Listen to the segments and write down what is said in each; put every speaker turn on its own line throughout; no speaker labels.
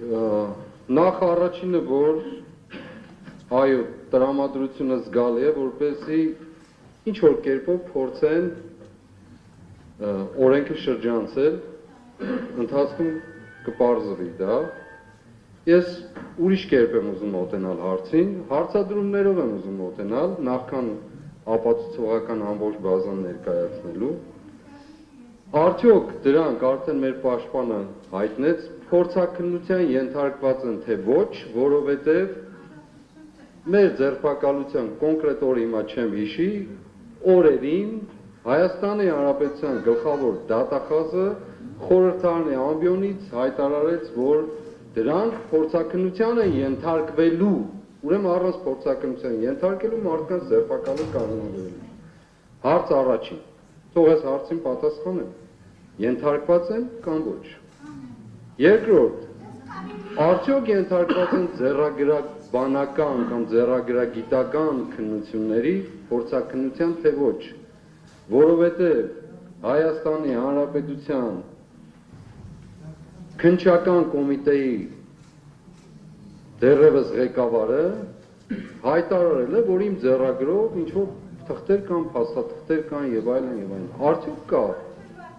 նախ առաջինը, որ այո, տրամադրությունը զգալի է, որպեսզի ինչ-որ կերպով փորձեն օրենքը շրջանցել, ընթացքում կպարզվի դա։ Ես ուրիշ կերպ եմ ուզում մոտենալ հարցին, հարցադրումներով եմ ուզում մոտենալ, նախքան ապացուցողական ամբողջ բազան ներկայացնելու։ Արդյոք դրանք արդեն մեր պաշտպանը հայտնեց, փորձաքննության ենթարկված են թե ոչ, որովհետև մեր ձերբակալության կոնկրետ օրը հիմա չեմ հիշի, օրերին Հայաստանի Հանրապետության գլխավոր դատախազը խորհրդարանի ամբիոնից հայտարարեց, որ դրանք փորձաքննության են ենթարկվելու, ուրեմն առանց փորձաքննության ենթարկելու մարդկանց ձերբակալել կանոնավորելու։ Հարց առաջին, թող այս հարցին պատասխանեմ, ենթարկված են կամ ոչ։ Երկրորդ, արդյոք ենթարկված են ձեռագրաբանական կամ ձեռագրագիտական քննությունների փորձաքննության թե ոչ, որովհետև Հայաստանի Հանրապետության քննչական կոմիտեի դեռևս ղեկավարը հայտարարել է, որ իմ ձեռագրով ինչ-որ թղթեր կան, փաստաթղթեր կան եւ այլն եւ այլն։ Արդյոք կա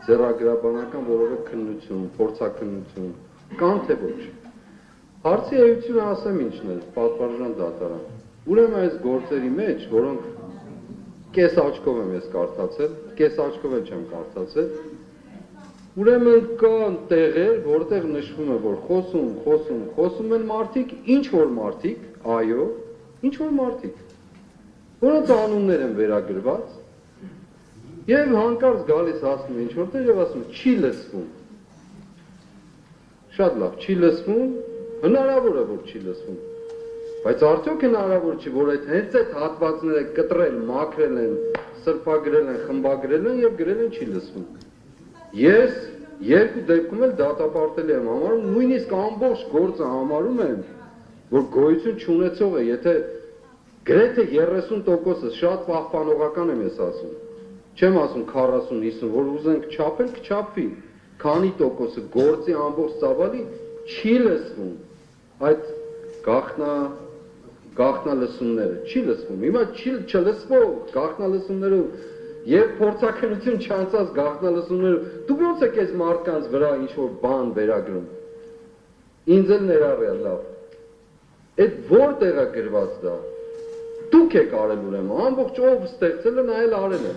ձեռագրաբանական որևէ քննություն, փորձաքննություն, կամ թե ոչ։ Հարցի էությունը ասեմ ինչն է, պատվարժան դատարան։ Ուրեմն այս գործերի մեջ, որոնք կես աչքով եմ ես կարդացել, կես աչքով էլ չեմ կարդացել, ուրեմն կան տեղեր, որտեղ նշվում է, որ խոսում են մարդիկ, ինչ-որ մարդիկ, այո, ինչ-որ մարդիկ, որոնց անուններ են վերագրված, եւ հանկարծ գալիս ասում է ինչ-որտեղ եւ ասում է, չի լսվում։ Շատ լավ, չի լսվում, հնարավոր է, որ չի լսվում, բայց արդյոք հնարավոր չի, որ հենց այդ հատվածները կտրել, մաքրել են, սրբագրել են, խմբագրել են եւ գրել են չի լսվում։ Ես երկու դեպքում էլ դատապարտել եմ համարում, նույնիսկ ամբողջ գործը համարում եմ, որ գոյություն չունեցող է, եթե գրեթե 30%-ը շատ պահպանողական եմ ես ասում, չեմ ասում 40-50, որ ուզենք չափել, կչափվի, քանի տոկոսը գործի ամբողջ ծավալի չի լսվում, այդ գաղտնալսումները չի լսվում, հիմա չլսվող գաղտնալսումներով եւ փորձաքննություն չանցած գաղտնալսումներով, դուք ոնց եք այս մարդկանց վրա ինչ-որ բան վերագրում, ինձ էլ ներառյալ լավ, այդ որտեղ է գրված դա, դուք եք արել ուրեմն, ամբողջ ով ստեղծել է, նա էլ արել է,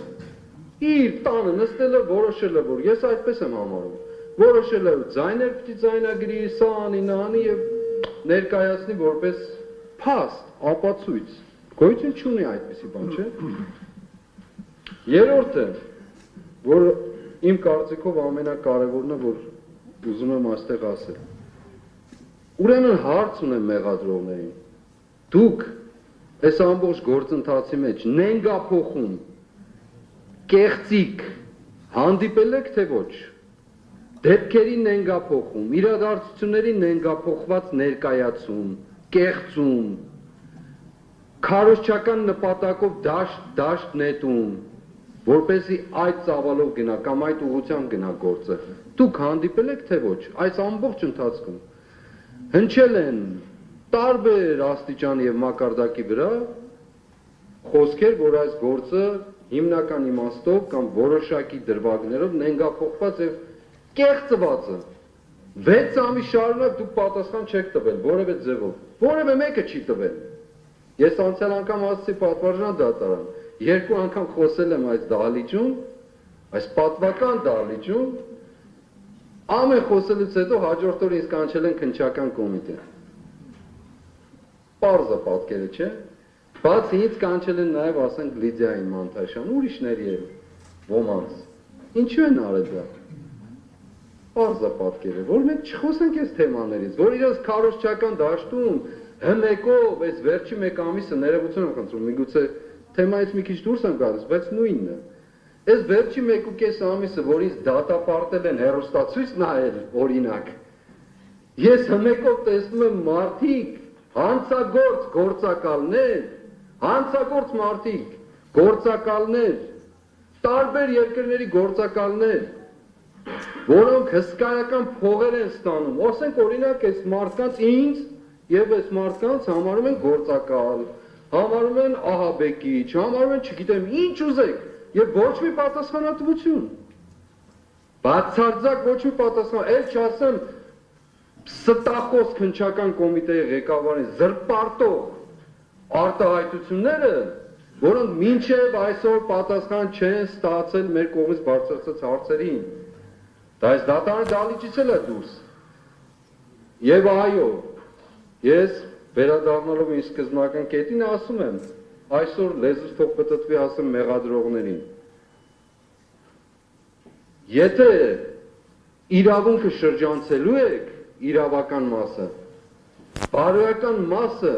իր տանը նստել է, որոշել է, որ ես այդպես եմ համարում, որոշել է ձայներ պիտի ձայնագրի, սա անի, նա անի եւ ներկայացնի որպես փաստ, ապացույց, գոյություն չունի այդպիսի բան, չէ՞։ Երրորդը, որ իմ կարծիքով ամենակարևորն է, որ ուզում եմ այստեղ ասել։ Ուրեմն հարց ունեմ մեղադրողներին։ Դուք այս ամբողջ գործընթացի մեջ նենգափոխում, կեղծիք հանդիպել եք թե ոչ։ Դեպքերի նենգափոխում, իրադարձությունների նենգափոխված ներկայացում, կեղծում, քարոզչական նպատակով դաշտ նետում, որպեսզի այդ ծավալով գնա կամ այդ ուղղությամբ գնա գործը։ Դուք հանդիպել եք թե ոչ, այս ամբողջ ընթացքում հնչել են տարբեր աստիճան եւ մակարդակի վրա խոսքեր, որ այս գործը հիմնական իմաստով կամ որոշակի դրվագներով նենգափոխված եւ կեղծված է։ 6 ամիս շարունակ դուք պատասխան չեք տվել որևէ ձևով, որևէ մեկը չի տվել։ Ես անցյալ անգամ ասացի պատվարժան դատարան, 2 անգամ խոսել եմ այս դահլիճում, այս պատվական դահլիճում, ամեն խոսելուց հետո հաջորդ օրը ինձ կանչել են քննչական կոմիտե։ Պարզ է պատկերը, չէ՞։ Բացի ինձ կանչել են նաև ասենք Լիդիային Մանթաշյան, ուրիշների էլ ոմանց։ Ինչու են արել դա։ Պարզ է պատկերը, որ մենք չխոսենք այս թեմաներից, որ իրենց քարոզչական դաշտում հմեկով այս վերջի 1 ամիսը ներողություն եմ խնդրում, միգուցե թեմայից մի քիչ դուրս եմ գալիս, բայց նույնն է։ Այս վերջի 1.5 ամիսը, որ ինձ դատապարտել են հեռուստացույց նայել, օրինակ, ես հմեկով տեսնում եմ մարդիկ, հանցագործ գործակալներ, հանցագործ մարդիկ, գործակալներ, տարբեր երկրների գործակալներ, որոնք հսկայական փողեր են ստանում, ասենք օրինակ այս մարդկանց ինձ եւ այս մարդկանց համարում են գործակալ, համարում են ահաբեկիչ, համարում են չգիտեմ ինչ ուզեք եւ ոչ մի պատասխանատվություն։ Բացարձակ ոչ մի պատասխան, այլ չասեմ ստախոս քննչական կոմիտեի ղեկավարին զրպարտող արտահայտությունները, որոնք մինչև այսօր պատասխան չեն ստացել մեր կողմից բարձրացած հարցերին։ Դա այս դատարանի դահլիճից էլ է դուրս։ Եվ այո, ես վերադառնալով ինձ սկզբնական կետին ասում եմ, այսօր լեզուս թող պտտվի ասեմ մեղադրողներին։ Եթե իրավունքը շրջանցելու եք իրավական մասը, բարոյական մասը,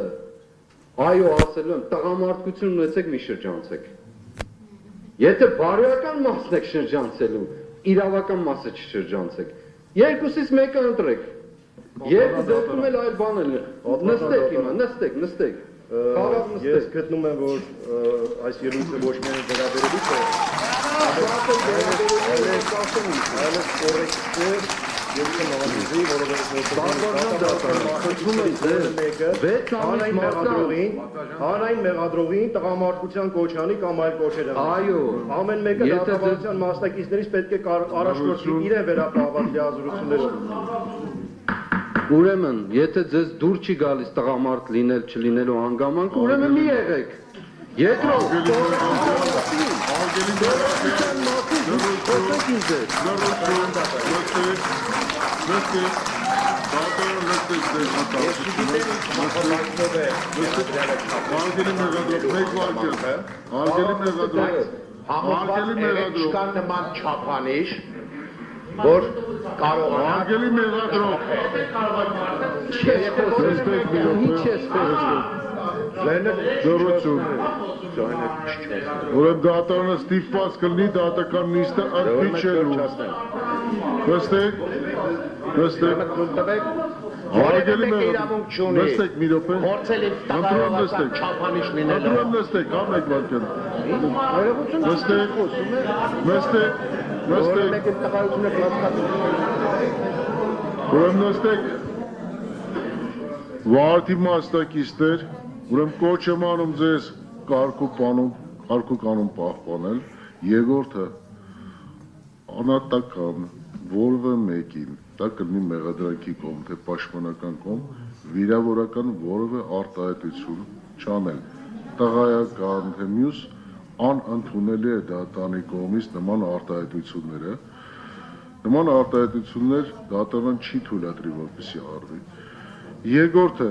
այո ասելու եմ, տղամարդկություն ունեցեք մի շրջանցեք։ Եթե բարոյական մասն եք շրջանցելու, իրավական մասը չշրջանցեք։ Երկուսից մեկը ընտրեք։ Եվ դեպքում էլ այլ բան է։ Նստեք հիմա, նստեք։
Ես գտնում եմ, որ այս ելույթը ոչ միայն վերաբերելիք է, այլև կորեկտ է, ես նավազի, հանրային մեղադրողին տղամարդկության կոչանի կամ այլ կոչեր են։
Այո։
Ամեն մեկը դատավարության մասնակիցներից պետք է առաջնորդի իրեն վերապահված լիազորությունները։
Ուրեմն, եթե ձեզ դուր չի գալիս տղամարդ լինել չլինելու հանգամանք, ուրեմն մի եղեք։ Երկրորդ,
նման չափանիշ, որ կարողանա
Արգելի մեղադրող Ուրեմն դատարանը ստիպված կլինի դատական նիստը ընդմիջելու։ Նստեք։ Արգելի մեղադրող նստեք մի րոպե։
Փորձելի տղավարական չափանիշ լինելու։
Անդրոն նստեք, ամեն վարքան։ Նստեք։ Ուրեմն նստեք, վարդի մասնակիցներ, ուրեմն կոչ եմ անում ձեզ կարգու կանոն պահպանել, երկրորդը անհատական որևէ մեկին, դա կլինի մեղադրանքի կողմ, թե պաշտպանական կողմ, վիրավորական որևէ արտահայտություն չանել, տղայական, թե մյուս անընդունելի է դատարանի կողմից նման արտահայտությունները, նման արտահայտություններ դատարան չի թույլատրի, որպեսզի արվի։ Երկրորդը